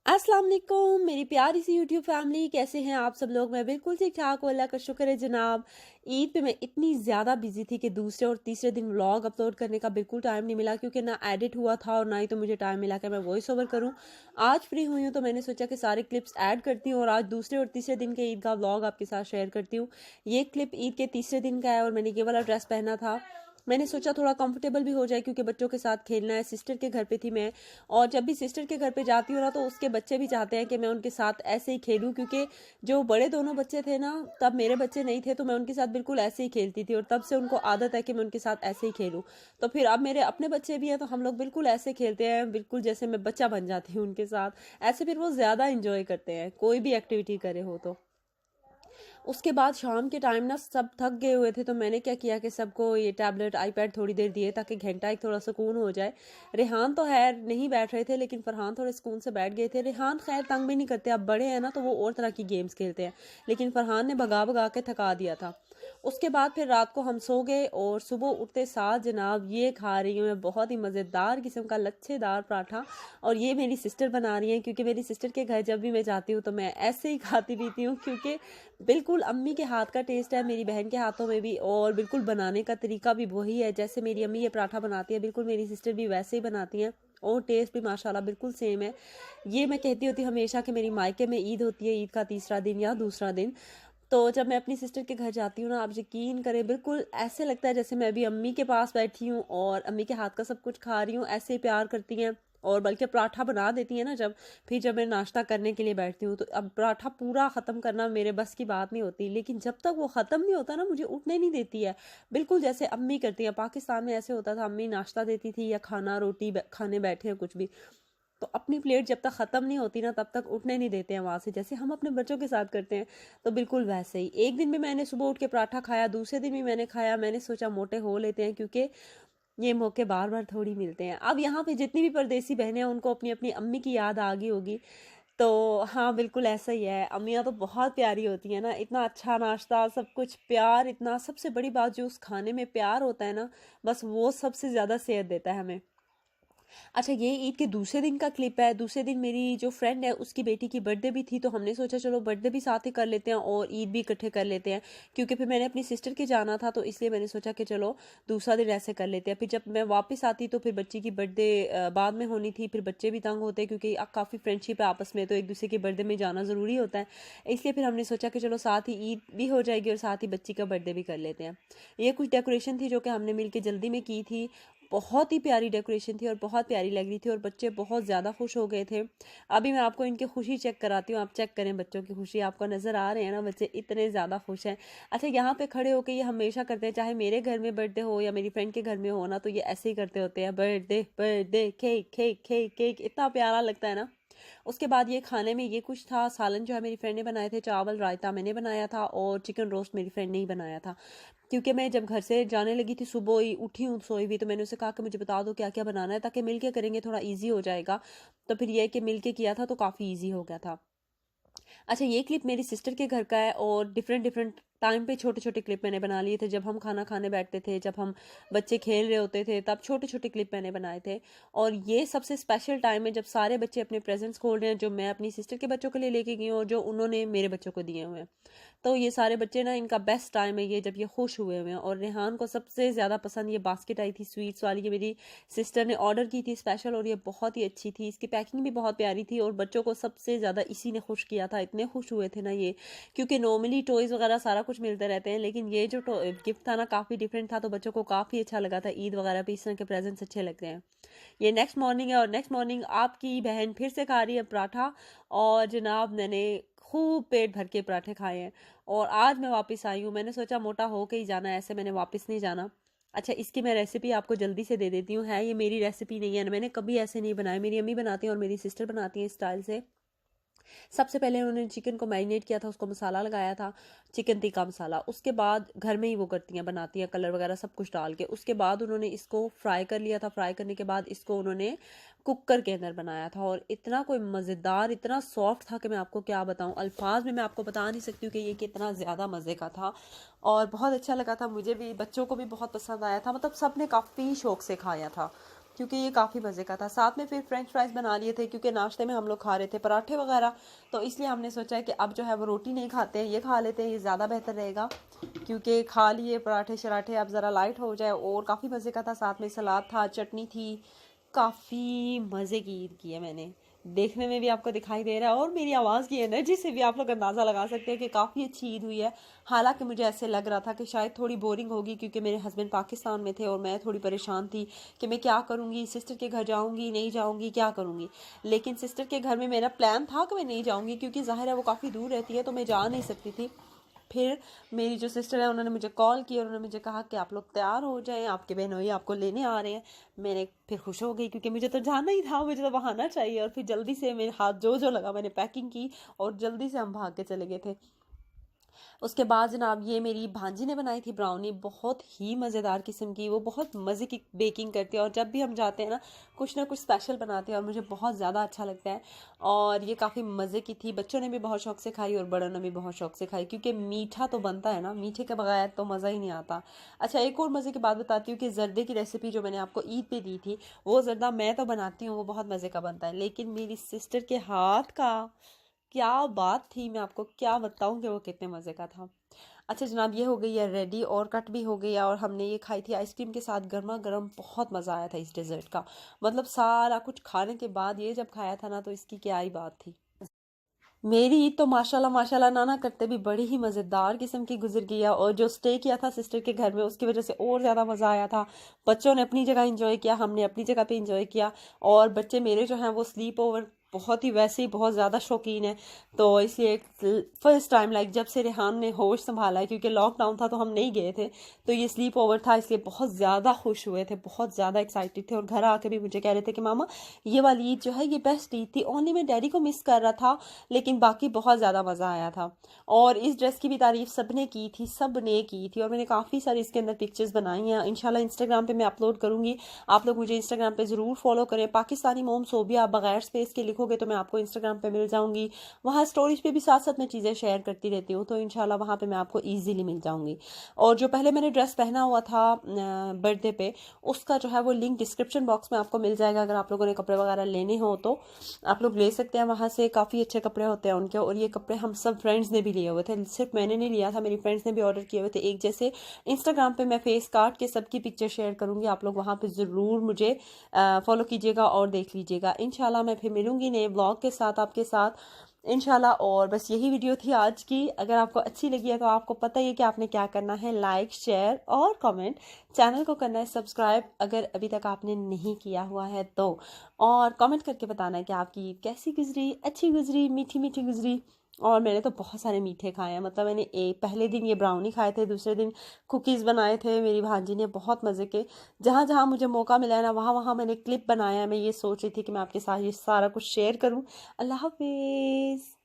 अस्सलाम वालेकुम मेरी प्यारी सी यूट्यूब फैमिली, कैसे हैं आप सब लोग। मैं बिल्कुल ठीक ठाक हूँ, अल्लाह का शुक्र है जनाब। ईद पे मैं इतनी ज़्यादा बिजी थी कि दूसरे और तीसरे दिन व्लॉग अपलोड करने का बिल्कुल टाइम नहीं मिला, क्योंकि ना एडिट हुआ था और ना ही तो मुझे टाइम मिला कि मैं वॉइस ओवर करूँ। आज फ्री हुई हूँ तो मैंने सोचा कि सारे क्लिप्स ऐड करती हूँ और आज दूसरे और तीसरे दिन के ईद का व्लॉग आपके साथ शेयर करती हूँ। ये क्लिप ईद के तीसरे दिन का है और मैंने ये वाला ड्रेस पहना था। मैंने सोचा थोड़ा कंफर्टेबल भी हो जाए, क्योंकि बच्चों के साथ खेलना है। सिस्टर के घर पे थी मैं, और जब भी सिस्टर के घर पे जाती हूँ ना, तो उसके बच्चे भी चाहते हैं कि मैं उनके साथ ऐसे ही खेलूँ, क्योंकि जो बड़े दोनों बच्चे थे ना, तब मेरे बच्चे नहीं थे, तो मैं उनके साथ बिल्कुल ऐसे ही खेलती थी और तब से उनको आदत है कि मैं उनके साथ ऐसे ही खेलूँ। तो फिर अब मेरे अपने बच्चे भी हैं, तो हम लोग बिल्कुल ऐसे खेलते हैं, बिल्कुल जैसे मैं बच्चा बन जाती हूँ उनके साथ। ऐसे फिर वो ज़्यादा इंजॉय करते हैं, कोई भी एक्टिविटी करे हो तो। उसके बाद शाम के टाइम ना सब थक गए हुए थे, तो मैंने क्या किया कि सबको ये टैबलेट आईपैड थोड़ी देर दिए, ताकि घंटा एक थोड़ा सुकून हो जाए। रेहान तो खैर नहीं बैठ रहे थे, लेकिन फरहान थोड़े सुकून से बैठ गए थे। रेहान खैर तंग भी नहीं करते, अब बड़े हैं ना, तो वो और तरह की गेम्स खेलते हैं, लेकिन फरहान ने भगा भगा के थका दिया था। उसके बाद फिर रात को हम सो गए और सुबह उठते साथ जनाब ये खा रही हूँ मैं बहुत ही मज़ेदार किस्म का लच्छेदार पराठा। और ये मेरी सिस्टर बना रही हैं, क्योंकि मेरी सिस्टर के घर जब भी मैं जाती हूँ तो मैं ऐसे ही खाती पीती हूँ, क्योंकि बिल्कुल अम्मी के हाथ का टेस्ट है, मेरी बहन के हाथों में भी, और बिल्कुल बनाने का तरीका भी वही है। जैसे मेरी अम्मी ये पराठा बनाती है, बिल्कुल मेरी सिस्टर भी वैसे ही बनाती हैं, और टेस्ट भी माशाल्लाह बिल्कुल सेम है। ये मैं कहती होती हमेशा कि मेरी मायके में ईद होती है, ईद का तीसरा दिन या दूसरा दिन, तो जब मैं अपनी सिस्टर के घर जाती हूँ ना, आप यकीन करें बिल्कुल ऐसे लगता है जैसे मैं अभी अम्मी के पास बैठी हूँ और अम्मी के हाथ का सब कुछ खा रही हूँ। ऐसे प्यार करती हैं, और बल्कि पराठा बना देती है ना जब, फिर जब मैं नाश्ता करने के लिए बैठती हूँ, तो अब पराठा पूरा ख़त्म करना मेरे बस की बात नहीं होती, लेकिन जब तक वो ख़त्म नहीं होता ना, मुझे उठने नहीं देती है। बिल्कुल जैसे अम्मी करती हैं। पाकिस्तान में ऐसे होता था, अम्मी नाश्ता देती थी या खाना रोटी खाने बैठे हैं कुछ भी, तो अपनी प्लेट जब तक ख़त्म नहीं होती ना, तब तक उठने नहीं देते हैं वहाँ से, जैसे हम अपने बच्चों के साथ करते हैं। तो बिल्कुल वैसे ही एक दिन भी मैंने सुबह उठ के पराठा खाया, दूसरे दिन भी मैंने खाया। मैंने सोचा मोटे हो लेते हैं, क्योंकि ये मौके बार बार थोड़ी मिलते हैं। अब यहाँ पे जितनी भी परदेसी बहनें हैं, उनको अपनी अपनी अम्मी की याद आ गई होगी। तो हाँ, बिल्कुल ऐसा ही है। अम्मियाँ तो बहुत प्यारी होती हैं ना, इतना अच्छा नाश्ता, सब कुछ प्यार, इतना सबसे बड़ी बात जो उस खाने में प्यार होता है ना, बस वो सबसे ज़्यादा सेहत देता है हमें। अच्छा, ये ईद के दूसरे दिन का क्लिप है। दूसरे दिन मेरी जो फ्रेंड है उसकी बेटी की बर्थडे भी थी, तो हमने सोचा चलो बर्थडे भी साथ ही कर लेते हैं और ईद भी इकट्ठे कर लेते हैं, क्योंकि फिर मैंने अपनी सिस्टर के जाना था, तो इसलिए मैंने सोचा कि चलो दूसरा दिन ऐसे कर लेते हैं। फिर जब मैं वापस आती तो फिर बच्ची की बर्थडे बाद में होनी थी, फिर बच्चे भी तंग होते, क्योंकि काफ़ी फ्रेंडशिप है आपस में, तो एक दूसरे की बर्थडे में जाना ज़रूरी होता है। इसलिए फिर हमने सोचा कि चलो साथ ही ईद भी हो जाएगी और साथ ही बच्ची का बर्थडे भी कर लेते हैं। ये कुछ डेकोरेशन थी जो कि हमने मिल के जल्दी में की थी। बहुत ही प्यारी डेकोरेशन थी और बहुत प्यारी लग रही थी, और बच्चे बहुत ज़्यादा खुश हो गए थे। अभी मैं आपको इनकी खुशी चेक कराती हूँ, आप चेक करें बच्चों की खुशी। आपको नज़र आ रहे हैं ना, बच्चे इतने ज़्यादा खुश हैं। अच्छा, यहाँ पे खड़े होकर ये हमेशा करते हैं, चाहे मेरे घर में बर्थडे हो या मेरी फ्रेंड के घर में हो ना, तो ये ऐसे ही करते होते हैं, birthday birthday, cake cake cake cake. इतना प्यारा लगता है ना। उसके बाद ये खाने में ये कुछ था, सालन जो है मेरी फ्रेंड ने बनाए थे, चावल रायता मैंने बनाया था, और चिकन रोस्ट मेरी फ्रेंड ने ही बनाया था। क्योंकि मैं जब घर से जाने लगी थी, सुबह ही उठी हूँ सोई हुई, तो मैंने उसे कहा कि मुझे बता दो क्या क्या बनाना है, ताकि मिलके करेंगे थोड़ा इजी हो जाएगा। तो फिर ये कि मिलके किया था तो काफ़ी इजी हो गया था। अच्छा, ये क्लिप मेरी सिस्टर के घर का है, और डिफरेंट डिफरेंट टाइम पे छोटे छोटे क्लिप मैंने बना लिए थे। जब हम खाना खाने बैठते थे, जब हम बच्चे खेल रहे होते थे, तब छोटे छोटे क्लिप मैंने बनाए थे। और ये सबसे स्पेशल टाइम है जब सारे बच्चे अपने प्रेजेंट्स खोल रहे हैं, जो मैं अपनी सिस्टर के बच्चों के लिए लेके गई हूँ और जो उन्होंने मेरे बच्चों को दिए हुए हैं। तो ये सारे बच्चे ना, इनका बेस्ट टाइम है ये, जब ये खुश हुए हुए हैं। और रेहान को सबसे ज़्यादा पसंद ये बास्केट आई थी स्वीट्स वाली, ये मेरी सिस्टर ने ऑर्डर की थी स्पेशल, और ये बहुत ही अच्छी थी, इसकी पैकिंग भी बहुत प्यारी थी, और बच्चों को सबसे ज़्यादा इसी ने खुश किया था। इतने खुश हुए थे ना ये, क्योंकि नॉर्मली टॉयज़ वगैरह सारा कुछ मिलते रहते हैं, लेकिन ये जो गिफ्ट था ना काफ़ी डिफरेंट था, तो बच्चों को काफ़ी अच्छा लगा था। ईद वगैरह पे इस तरह के प्रेजेंट्स अच्छे लगते हैं। ये नेक्स्ट मॉर्निंग है, और नेक्स्ट मॉर्निंग आपकी बहन फिर से खा रही है पराठा, और जनाब मैंने खूब पेट भर के पराठे खाए हैं। और आज मैं वापस आई हूँ, मैंने सोचा मोटा हो के ही जाना है, ऐसे मैंने वापस नहीं जाना। अच्छा, इसकी मैं रेसिपी आपको जल्दी से दे देती हूँ। है ये मेरी रेसिपी नहीं है, मैंने कभी ऐसे नहीं बनाया, मेरी अम्मी बनाती हैं और मेरी सिस्टर बनाती हैं इस स्टाइल से। सबसे पहले उन्होंने चिकन को मैरिनेट किया था, उसको मसाला लगाया था, चिकन टिक्का मसाला। उसके बाद घर में ही वो करती हैं, बनाती हैं, कलर वगैरह सब कुछ डाल के। उसके बाद उन्होंने इसको फ्राई कर लिया था। फ्राई करने के बाद इसको उन्होंने कुकर के अंदर बनाया था, और इतना कोई मज़ेदार, इतना सॉफ्ट था कि मैं आपको क्या बताऊं, अल्फाज में मैं आपको बता नहीं सकती हूँ कि ये कितना ज़्यादा मज़े का था। और बहुत अच्छा लगा था मुझे भी, बच्चों को भी बहुत पसंद आया था, मतलब सब ने काफ़ी शौक से खाया था। क्योंकि ये काफ़ी मज़े का था। साथ में फिर फ्रेंच फ्राइज़ बना लिए थे क्योंकि नाश्ते में हम लोग खा रहे थे पराठे वगैरह, तो इसलिए हमने सोचा है कि अब जो है वो रोटी नहीं खाते हैं, ये खा लेते हैं, ये ज़्यादा बेहतर रहेगा। क्योंकि खा लिए पराठे शराठे, अब ज़रा लाइट हो जाए। और काफ़ी मज़े का था, साथ में सलाद था, चटनी थी, काफ़ी मज़े की ईद की है मैंने। देखने में भी आपको दिखाई दे रहा है और मेरी आवाज़ की एनर्जी से भी आप लोग अंदाज़ा लगा सकते हैं कि काफ़ी अच्छी ईद हुई है। हालांकि मुझे ऐसे लग रहा था कि शायद थोड़ी बोरिंग होगी क्योंकि मेरे हस्बैंड पाकिस्तान में थे और मैं थोड़ी परेशान थी कि मैं क्या करूँगी, सिस्टर के घर जाऊँगी नहीं जाऊँगी, क्या करूँगी। लेकिन सिस्टर के घर में मेरा प्लान था कि मैं नहीं जाऊँगी क्योंकि ज़ाहिर है वो काफ़ी दूर रहती है, तो मैं जा नहीं सकती थी। फिर मेरी जो सिस्टर है उन्होंने मुझे कॉल किया और उन्होंने मुझे कहा कि आप लोग तैयार हो जाएं, आपके बहनोई आपको लेने आ रहे हैं। मैंने फिर खुश हो गई क्योंकि मुझे तो जाना ही था, मुझे तो वहाँ आना चाहिए। और फिर जल्दी से मेरे हाथ जो लगा मैंने पैकिंग की और जल्दी से हम भाग के चले गए थे। उसके बाद जनाब ये मेरी भांजी ने बनाई थी ब्राउनी, बहुत ही मज़ेदार किस्म की। वो बहुत मज़े की बेकिंग करती है और जब भी हम जाते हैं ना कुछ ना कुछ स्पेशल बनाते हैं और मुझे बहुत ज़्यादा अच्छा लगता है। और ये काफ़ी मज़े की थी, बच्चों ने भी बहुत शौक से खाई और बड़ों ने भी बहुत शौक से खाई क्योंकि मीठा तो बनता है ना, मीठे के बगैर तो मज़ा ही नहीं आता। अच्छा, एक और मज़े की बात बताती हूँ कि जर्दे की रेसिपी जो मैंने आपको ईद पे दी थी, वो जर्दा मैं तो बनाती हूँ, वो बहुत मज़े का बनता है, लेकिन मेरी सिस्टर के हाथ का क्या बात थी, मैं आपको क्या बताऊं कि वो कितने मज़े का था। अच्छा जनाब, ये हो गई है रेडी और कट भी हो गई है और हमने ये खाई थी आइसक्रीम के साथ गर्मा गर्म। बहुत मज़ा आया था इस डेजर्ट का, मतलब सारा कुछ खाने के बाद ये जब खाया था ना तो इसकी क्या ही बात थी। मेरी ईद तो माशाल्लाह माशाल्लाह नाना करते भी बड़ी ही मज़ेदार किस्म की गुजर गई है। और जो स्टे किया था सिस्टर के घर में उसकी वजह से और ज़्यादा मज़ा आया था। बच्चों ने अपनी जगह इंजॉय किया, हमने अपनी जगह पे इंजॉय किया। और बच्चे मेरे जो हैं वो स्लीप ओवर बहुत ही वैसे ही बहुत ज़्यादा शौकीन है, तो इसलिए फर्स्ट टाइम लाइक जब से रेहान ने होश संभाला है, क्योंकि लॉकडाउन था तो हम नहीं गए थे, तो ये स्लीप ओवर था, इसलिए बहुत ज़्यादा खुश हुए थे, बहुत ज़्यादा एक्साइटेड थे। और घर आके भी मुझे कह रहे थे कि मामा ये वाली ईद जो है ये बेस्ट ईद थी, ओनली मैं डैडी को मिस कर रहा था, लेकिन बाकी बहुत ज़्यादा मज़ा आया था। और इस ड्रेस की भी तारीफ सबने की थी, सब ने की थी। और मैंने काफ़ी सारी इसके अंदर पिक्चर्स बनाई हैं, इंशाल्लाह इंस्टाग्राम पे मैं अपलोड करूँगी। आप लोग मुझे इंस्टाग्राम पे ज़रूर फॉलो करें। पाकिस्तानी मोम सोबिया बगैर स्पेस के लिखोगे तो मैं आपको इंस्टाग्राम पे मिल जाऊँगी। वहाँ स्टोरीज पे भी साथ साथ मैं चीज़ें शेयर करती रहती हूँ, तो इंशाल्लाह वहाँ पे मैं आपको ईजिली मिल जाऊँगी। और जो पहले मैंने ड्रेस पहना हुआ था बर्थडे पे, उसका जो है वो लिंक डिस्क्रिप्शन बॉक्स में आपको मिल जाएगा। अगर आप लोगों ने कपड़े वगैरह लेने हो तो आप लोग ले सकते हैं, वहाँ से काफ़ी अच्छे कपड़े होते हैं उनके। और ये कपड़े हम सब फ्रेंड्स ने भी लिए हुए थे, सिर्फ मैंने नहीं लिया था, मेरी फ्रेंड्स ने भी ऑर्डर किए हुए थे एक जैसे। इंस्टाग्राम पे मैं फेस काट के सबकी पिक्चर शेयर करूँगी, आप लोग वहाँ पे ज़रूर मुझे फॉलो कीजिएगा और देख लीजिएगा। इंशाल्लाह मैं फिर मिलूंगी नए ब्लॉग के साथ आपके साथ इंशाल्लाह। और बस यही वीडियो थी आज की। अगर आपको अच्छी लगी है तो आपको पता ही है कि आपने क्या करना है, लाइक शेयर और कमेंट। चैनल को करना है सब्सक्राइब अगर अभी तक आपने नहीं किया हुआ है तो। और कमेंट करके बताना है कि आपकी ईद कैसी गुजरी, अच्छी गुजरी, मीठी मीठी गुजरी। और मैंने तो बहुत सारे मीठे खाए हैं, मतलब मैंने एक पहले दिन ये ब्राउनी खाए थे, दूसरे दिन कुकीज़ बनाए थे मेरी भांजी ने, बहुत मज़े के। जहाँ जहाँ मुझे मौका मिला है ना वहाँ वहाँ मैंने क्लिप बनाया है। मैं ये सोच रही थी कि मैं आपके साथ ये सारा कुछ शेयर करूँ। अल्लाह हाफिज़।